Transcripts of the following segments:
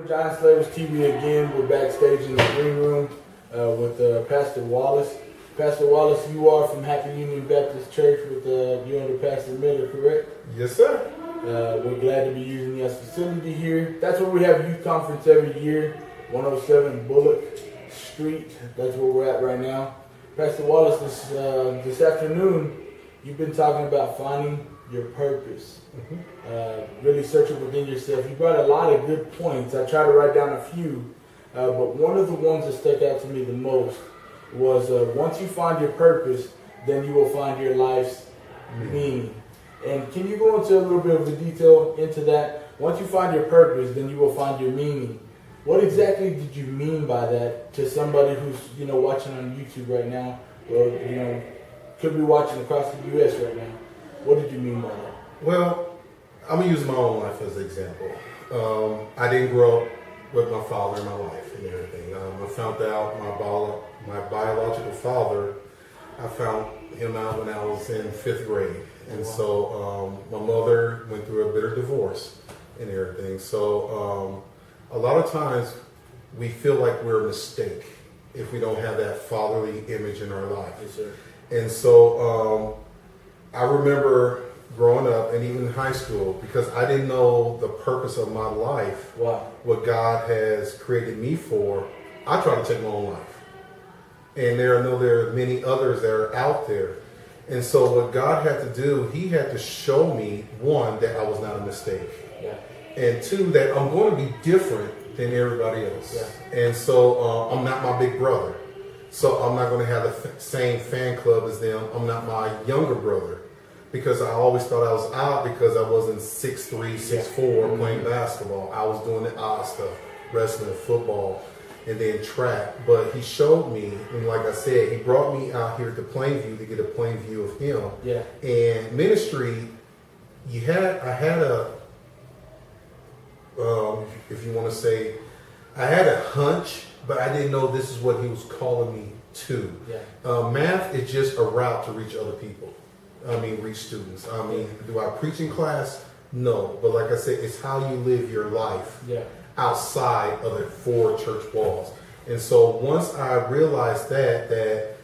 Giant Slayers TV again. We're backstage in the green room with Pastor Wallace. Pastor Wallace, you are from Happy Union Baptist Church with you under Pastor Miller, correct? Yes, sir. We're glad to be using your facility here. That's where we have a youth conference every year, 107 Bullock Street. That's where we're at right now. Pastor Wallace, this afternoon, you've been talking about finding your purpose. Really searching within yourself. You brought a lot of good points. I tried to write down a few, but one of the ones that stuck out to me the most was once you find your purpose, then you will find your life's meaning. And can you go into a little bit of the detail into that? Once you find your purpose, then you will find your meaning. What exactly did you mean by that to somebody who's watching on YouTube right now, or could be watching across the U.S. right now? What did you mean by that? Well, I'm going to use my own life as an example. I didn't grow up with my father in my life and everything. I found out my biological father, I found him out when I was in 5th grade. And so my mother went through a bitter divorce and everything. So a lot of times we feel like we're a mistake if we don't have that fatherly image in our life. Yes, sir. And so I remember growing up and even in high school, because I didn't know the purpose of my life, what God has created me for, I tried to take my own life. And there are many others that are out there. And so what God had to do, he had to show me, one, that I was not a mistake. Yeah. And two, that I'm going to be different than everybody else. Yeah. And so I'm not my big brother. So I'm not going to have the same fan club as them. I'm not my younger brother. Because I always thought I was out because I wasn't 6'3", 6'4", playing basketball. I was doing the odd stuff, wrestling, football, and then track. But he showed me, and like I said, he brought me out here to Plainview to get a plain view of him. Yeah. And ministry, I had a, if you want to say, I had a hunch, but I didn't know this is what he was calling me to. Yeah. Math is just a route to reach other people. Reach students. Do I preach in class? No. But like I said, it's how you live your life outside of the 4 church walls. And so once I realized that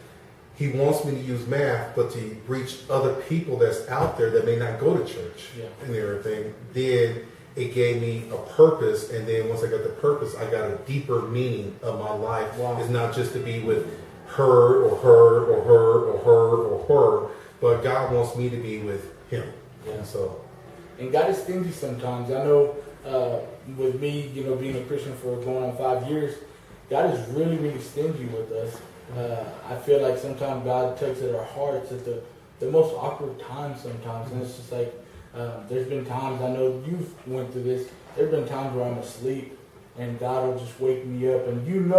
he wants me to use math, but to reach other people that's out there that may not go to church and everything, then it gave me a purpose. And then once I got the purpose, I got a deeper meaning of my life. It's not just to be with her or her or her or her or her, but God wants me to be with him. Yeah. And God is stingy sometimes. I know with me, being a Christian for going on 5 years, God is really, really stingy with us. I feel like sometimes God tugs at our hearts at the most awkward times sometimes. And it's just like, there's been times, I know you've went through this, there's been times where I'm asleep and God will just wake me up. And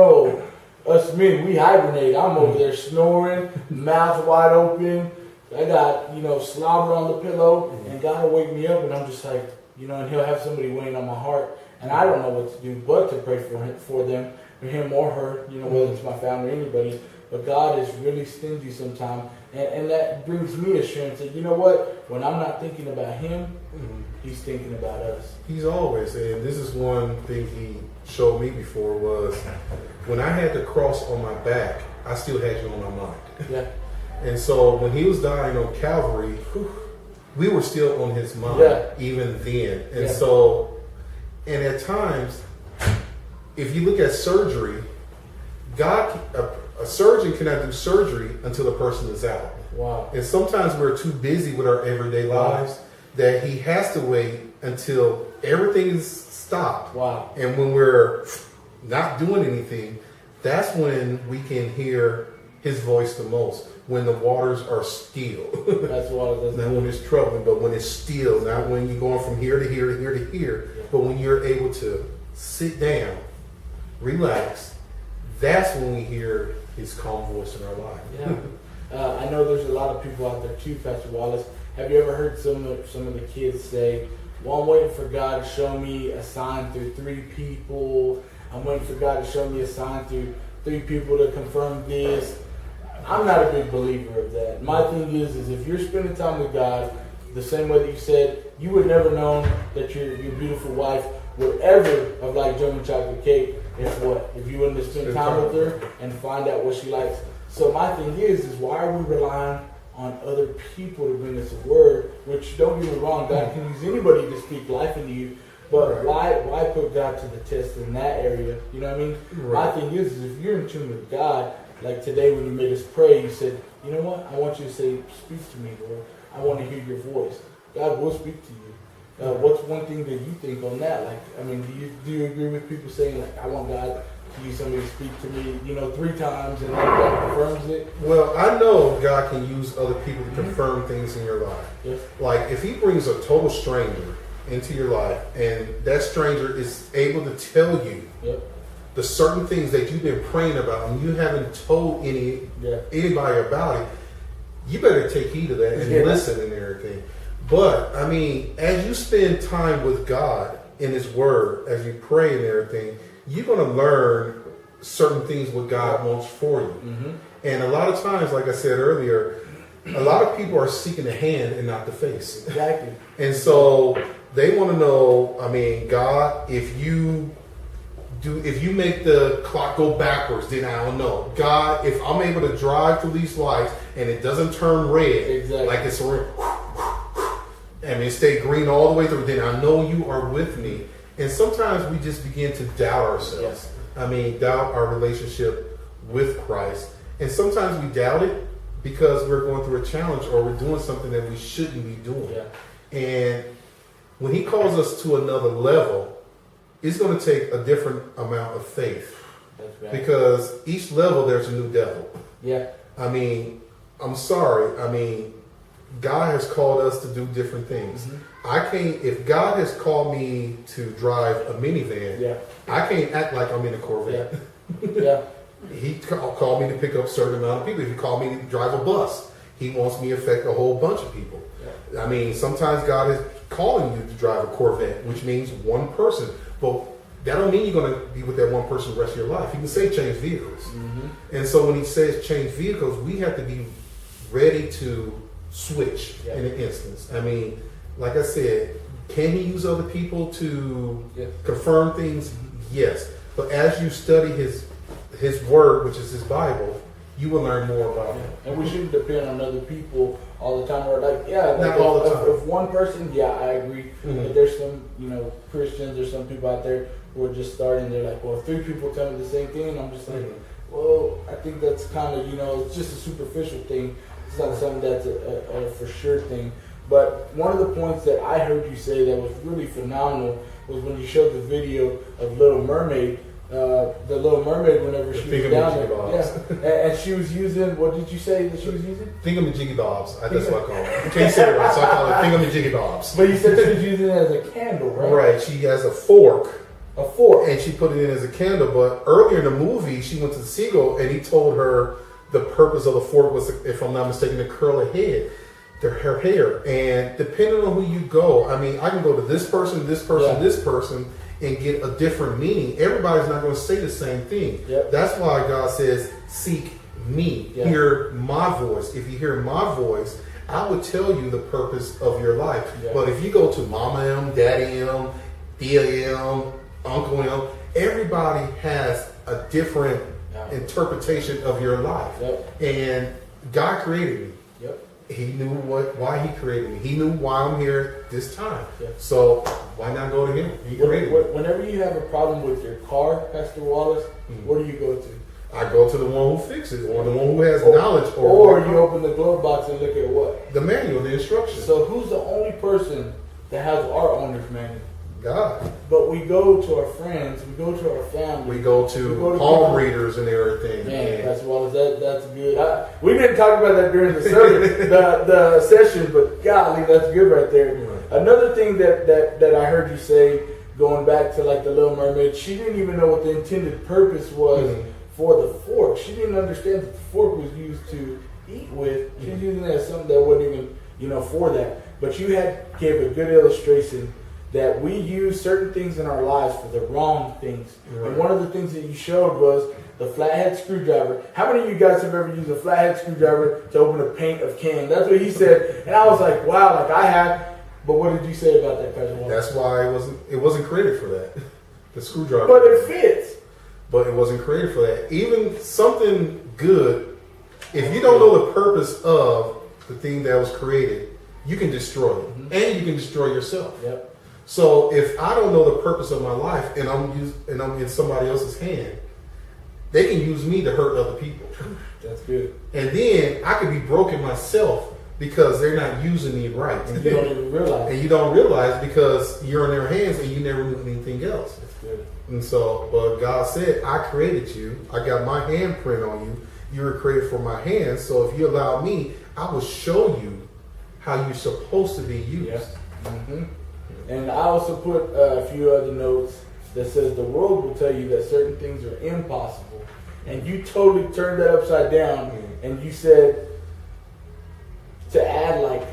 us men, we hibernate. I'm over there snoring, mouth wide open. I got, slobber on the pillow, and God will wake me up, and I'm just like, and he'll have somebody weighing on my heart, and I don't know what to do but to pray for them, or him or her, whether it's my family or anybody. But God is really stingy sometimes, and that brings me assurance that, you know what, when I'm not thinking about him, he's thinking about us. He's always, and this is one thing he showed me before was, when I had the cross on my back, I still had you on my mind. Yeah. And so when he was dying on Calvary, we were still on his mind even then. And so, and at times, if you look at surgery, a surgeon cannot do surgery until the person is out. Wow. And sometimes we're too busy with our everyday lives that he has to wait until everything is stopped. Wow. And when we're not doing anything, that's when we can hear his voice the most. When the waters are still. That's what not when it's troubling, but when it's still. Not when you're going from here to here to here to here. Yeah. But when you're able to sit down, relax, that's when we hear his calm voice in our life. Yeah. I know there's a lot of people out there too, Pastor Wallace. Have you ever heard some of the kids say, well, I'm waiting for God to show me a sign through 3 people. I'm waiting for God to show me a sign through 3 people to confirm this. I'm not a big believer of that. My thing is if you're spending time with God, the same way that you said, you would never know that your beautiful wife whatever of like German chocolate cake, if you want to spend time with her and find out what she likes. So my thing is why are we relying on other people to bring us a word? Which, don't get me wrong, God can use anybody to speak life into you. But why put God to the test in that area? You know what I mean? Right. My thing is if you're in tune with God, like today when you made us pray, you said, you know what? I want you to say, speak to me, Lord. I want to hear your voice. God will speak to you. What's one thing that you think on that? Like, I mean, do you agree with people saying, like, I want God to use somebody to speak to me, 3 times and then God confirms it? Well, I know God can use other people to confirm things in your life. Yes. Like, if he brings a total stranger into your life and that stranger is able to tell you the certain things that you've been praying about and you haven't told anybody about it, you better take heed of that and listen and everything. But I mean, as you spend time with God in his word, as you pray and everything, you're going to learn certain things what God wants for you. Mm-hmm. And a lot of times, like I said earlier, a lot of people are seeking the hand and not the face. Exactly. And so they want to know, I mean, God, if you make the clock go backwards, then I don't know. God, if I'm able to drive through these lights and it doesn't turn red, like it's stay green all the way through, then I know you are with me. And sometimes we just begin to doubt ourselves. Yes. I mean, doubt our relationship with Christ. And sometimes we doubt it because we're going through a challenge or we're doing something that we shouldn't be doing. Yeah. And when he calls us to another level, it's going to take a different amount of faith. That's right. Because each level there's a new devil. Yeah. I mean, I'm sorry. I mean, God has called us to do different things. Mm-hmm. If God has called me to drive a minivan, I can't act like I'm in a Corvette. Yeah. He called me to pick up a certain amount of people. If he called me to drive a bus, he wants me to affect a whole bunch of people. Yeah. I mean, sometimes God is calling you to drive a Corvette, which means one person. But that don't mean you're going to be with that one person the rest of your life. He can say change vehicles. Mm-hmm. And so when he says change vehicles, we have to be ready to switch in an instance. I mean, like I said, can he use other people to confirm things? Yes. But as you study his word, which is his Bible, you will learn more about him. And we shouldn't depend on other people all the time. Or not all the time. If one person, I agree. Mm-hmm. But there's some, Christians, there's some people out there who are just starting. They're like, well, if 3 people tell me the same thing, and I'm just like, well, I think that's kind of, it's just a superficial thing. It's not something that's a for sure thing. But one of the points that I heard you say that was really phenomenal was when you showed the video of Little Mermaid. The Little Mermaid, whenever she was down there, and she was using, what did you say that she was using? Thingamajiggy bobs. That's what I call it. You can't say it right, so I call it thingamajiggy bobs. But you said she was using it as a candle, right? Right. She has a fork. A fork. And she put it in as a candle. But earlier in the movie, she went to the seagull, and he told her the purpose of the fork was, if I'm not mistaken, to curl her hair. And depending on who you go, I mean, I can go to this person, this person, and get a different meaning. Everybody's not going to say the same thing. Yep. That's why God says, seek me, hear my voice. If you hear my voice, I would tell you the purpose of your life. Yep. But if you go to Mama M, Daddy M, Tia M, Uncle M, everybody has a different interpretation of your life. Yep. And God created me. Yep. He knew why he created me. He knew why I'm here this time. Yep. So why not go to him? He created me. Whenever you have a problem with your car, Pastor Wallace, where do you go to? I go to the one who fixes it, or the one who has knowledge. Or you open the glove box and look at what? The manual, the instructions. So who's the only person that has our owner's manual? God. But we go to our friends, we go to our family. We go to palm readers and everything. Man, Pastor Wallace, that's good. We didn't talk about that during the service, the session, but golly, that's good right there. Right. Another thing that I heard you say, going back to like the Little Mermaid, she didn't even know what the intended purpose was for the fork. She didn't understand that the fork was used to eat with. She was using it as something that wasn't even, for that. But you gave a good illustration that we use certain things in our lives for the wrong things. Right. And one of the things that you showed was the flathead screwdriver. How many of you guys have ever used a flathead screwdriver to open a paint of can? That's what he said. And I was like, wow, like I have. But what did you say about that, Pastor Wallace? That's why it wasn't created for that. The screwdriver. But it fits. But it wasn't created for that. Even something good, if you don't know the purpose of the thing that was created, you can destroy it. Mm-hmm. And you can destroy yourself. Yep. So if I don't know the purpose of my life and I'm in somebody else's hand, they can use me to hurt other people. That's good. And then I could be broken myself because they're not using me right. And you don't even realize. And you don't realize because you're in their hands and you never knew anything else. That's good. And so, but God said, I created you. I got my handprint on you. You were created for my hands. So if you allow me, I will show you how you're supposed to be used. Yes. Mm-hmm. And I also put a few other notes that says the world will tell you that certain things are impossible. And you totally turned that upside down. Mm-hmm. And you said to add like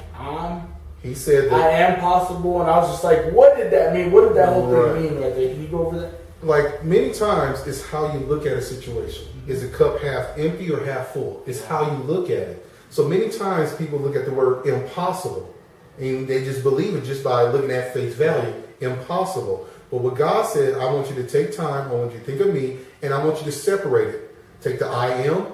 he said that I am possible. And I was just like, what did that mean? What did that whole thing mean right there? Can you go over that? Like many times it's how you look at a situation. Mm-hmm. Is the cup half empty or half full? It's how you look at it. So many times people look at the word impossible and they just believe it just by looking at face value. Impossible. But what God said, I want you to take time, I want you to think of me, and I want you to separate it. Take the I am,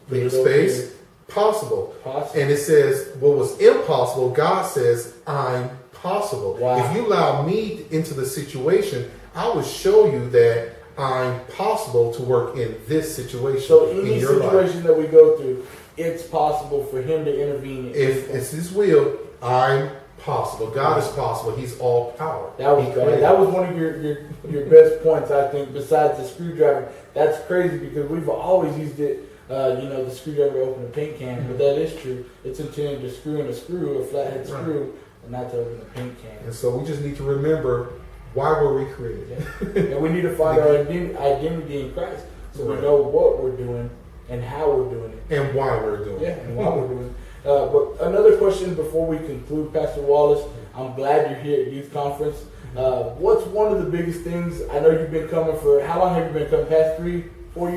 leave space, possible. And it says, what was impossible, God says, I'm possible. Wow. If you allow me into the situation, I will show you that I'm possible to work in this situation. So any situation that we go through, it's possible for him to intervene. If it's his will, I'm possible. God is possible. He's all power. That was great. That was one of your best points, I think, besides the screwdriver. That's crazy because we've always used it, the screwdriver to open a paint can, mm-hmm. but that is true. It's intended to screw in a screw, a flathead screw, and not to open a paint can. And so we just need to remember why were we created. Yeah. And we need to find our identity in Christ so we know what we're doing and how we're doing it. And why we're doing it. Yeah, and why we're doing it. But another question before we conclude, Pastor Wallace. I'm glad you're here at Youth Conference. What's one of the biggest things? I know you've been coming for, how long have you been coming? Past 3-4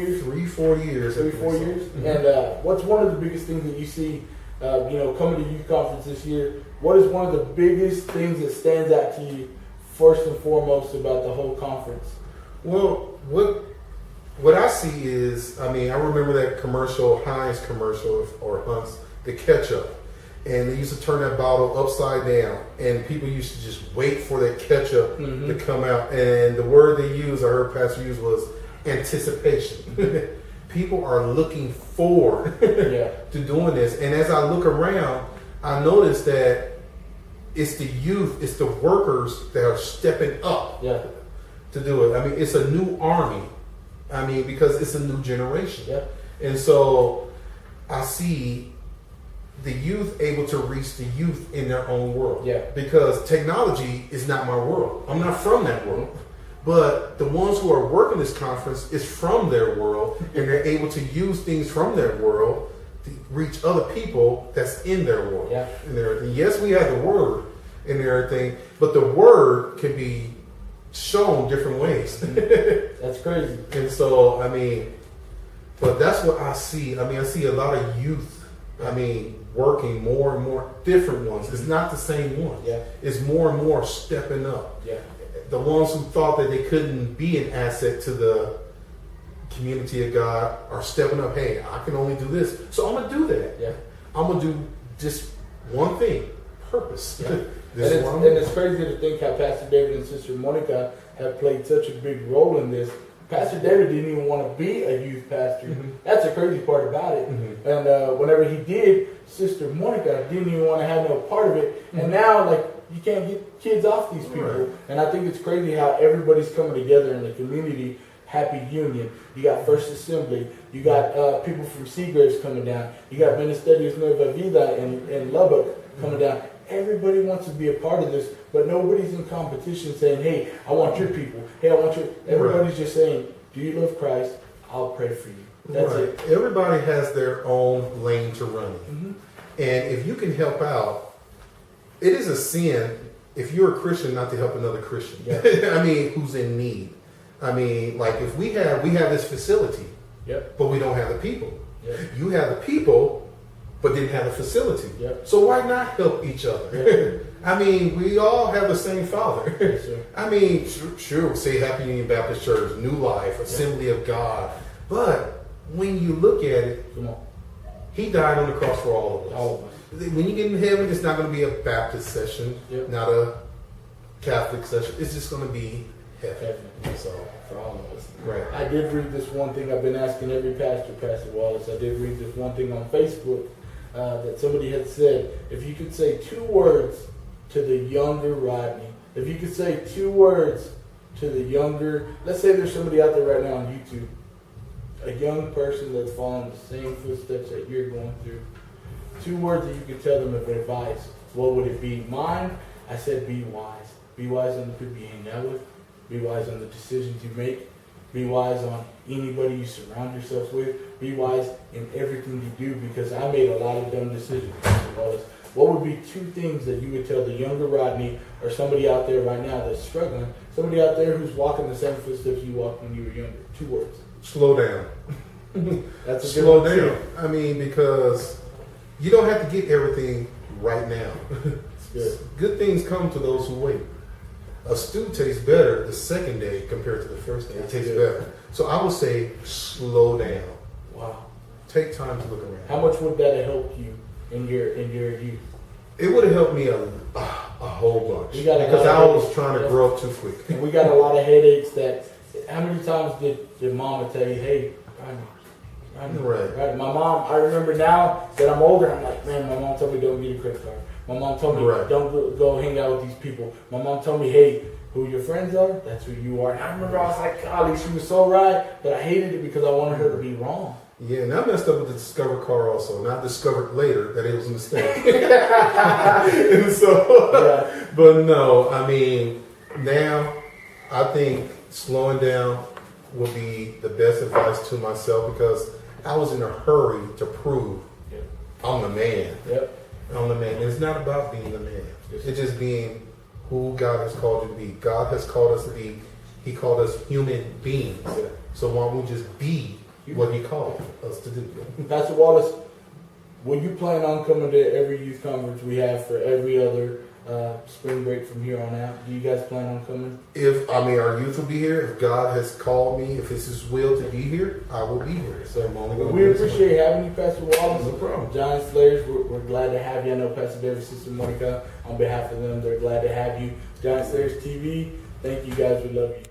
years? 3-4 years. 3-4 years? Mm-hmm. And what's one of the biggest things that you see, coming to Youth Conference this year? What is one of the biggest things that stands out to you, first and foremost, about the whole conference? Well, what I see is, I remember that commercial, Heinz commercial, or Hunt's, the ketchup. And they used to turn that bottle upside down. And people used to just wait for that ketchup mm-hmm. to come out. And the word they used, I heard Pastor use, was anticipation. People are looking forward to doing this. And as I look around, I notice that it's the youth, it's the workers that are stepping up to do it. It's a new army. Because it's a new generation. Yeah. And so I see the youth able to reach the youth in their own world. Yeah. Because technology is not my world. I'm not from that world. But the ones who are working this conference is from their world, and they're able to use things from their world to reach other people that's in their world. Yeah. And everything. Yes, we have the word and everything, but the word can be shown different ways. That's crazy. And so, but that's what I see. I see a lot of youth, working more and more different ones. It's not the same one. Yeah. It's more and more stepping up. Yeah. The ones who thought that they couldn't be an asset to the community of God are stepping up. Hey, I can only do this. So I'm going to do that. Yeah. I'm going to do just one thing. Purpose. Yeah. And it's crazy to think how Pastor David and Sister Monica have played such a big role in this. Pastor David didn't even want to be a youth pastor. Mm-hmm. That's the crazy part about it. Mm-hmm. And whenever he did, Sister Monica didn't even want to have no part of it. Mm-hmm. And now, you can't get kids off these people. Right. And I think it's crazy how everybody's coming together in the community. Happy Union. You got First Assembly. You got people from Seagraves coming down. You got Ministerios Nueva Vida in Lubbock coming down. Everybody wants to be a part of this, but nobody's in competition saying, hey, I want your people. Hey, I want your... Everybody's just saying, do you love Christ? I'll pray for you. That's it. Everybody has their own lane to run in. Mm-hmm. And if you can help out, it is a sin if you're a Christian not to help another Christian. Yeah. Who's in need. If we have this facility, but we don't have the people. Yep. You have the people, but didn't have the facility. Yep. So why not help each other? I mean, we all have the same Father. Yes, sir. I mean, sure, say Happy Union Baptist Church, New Life, Assembly of God. But when you look at it, Come on. He died on the cross for all of us. All of us. When you get in heaven, it's not going to be a Baptist session, Yep. not a Catholic session. It's just going to be heaven. So, For all of us. right. I did read this one thing I've been asking every pastor, Pastor Wallace. I did read this one thing on Facebook that somebody had said, if you could say 2 words to the younger Rodney, if you could say 2 words to the younger, let's say there's somebody out there right now on YouTube, a young person that's following the same footsteps that you're going through, 2 words that you could tell them of advice, what would it be? Mine, I said be wise. Be wise on the people you hang out with. Be wise on the decisions you make. Be wise on anybody you surround yourself with. Be wise in everything you do, because I made a lot of dumb decisions. What would be 2 things that you would tell the younger Rodney, or somebody out there right now that's struggling, somebody out there who's walking the same footsteps you walked when you were younger? 2 words. Slow down. That's a Slow good one, down. I mean, because you don't have to get everything right now. Good. Good things come to those who wait. A stew tastes better the second day compared to the first day. It tastes better. So I would say slow down. Wow. Take time to look around. How much would that have helped you in your youth? It would have helped me a whole bunch, You got a because lot I of was headaches. trying to grow up too quick. And we got a lot of headaches that, how many times did mama tell you, hey, Right. My mom, I remember now that I'm older, I'm like, man, my mom told me don't get a credit card. My mom told me don't go hang out with these people. My mom told me, hey, who your friends are, that's who you are. And I remember I was like, golly, she was so right, but I hated it because I wanted her to be wrong. Yeah, and I messed up with the discovered car also. And I discovered later that it was a mistake. And so, but no, I mean, now I think slowing down would be the best advice to myself, because I was in a hurry to prove I'm the man. Yep. I'm the man. It's not about being the man. It's just being who God has called you to be. God has called us to be. He called us human beings. So why don't we just be what He called us to do? Pastor Wallace, will you plan on coming to every youth conference we have for every other spring break from here on out? Do you guys plan on coming? Our youth will be here. If God has called me, if it's His will to be here, I will be here. So I'm only going to We appreciate having you, Pastor Wallace. No problem. Giant Slayers, we're glad to have you. I know Pastor David, Sister Monica, on behalf of them, they're glad to have you. Giant Slayers TV, thank you guys. We love you.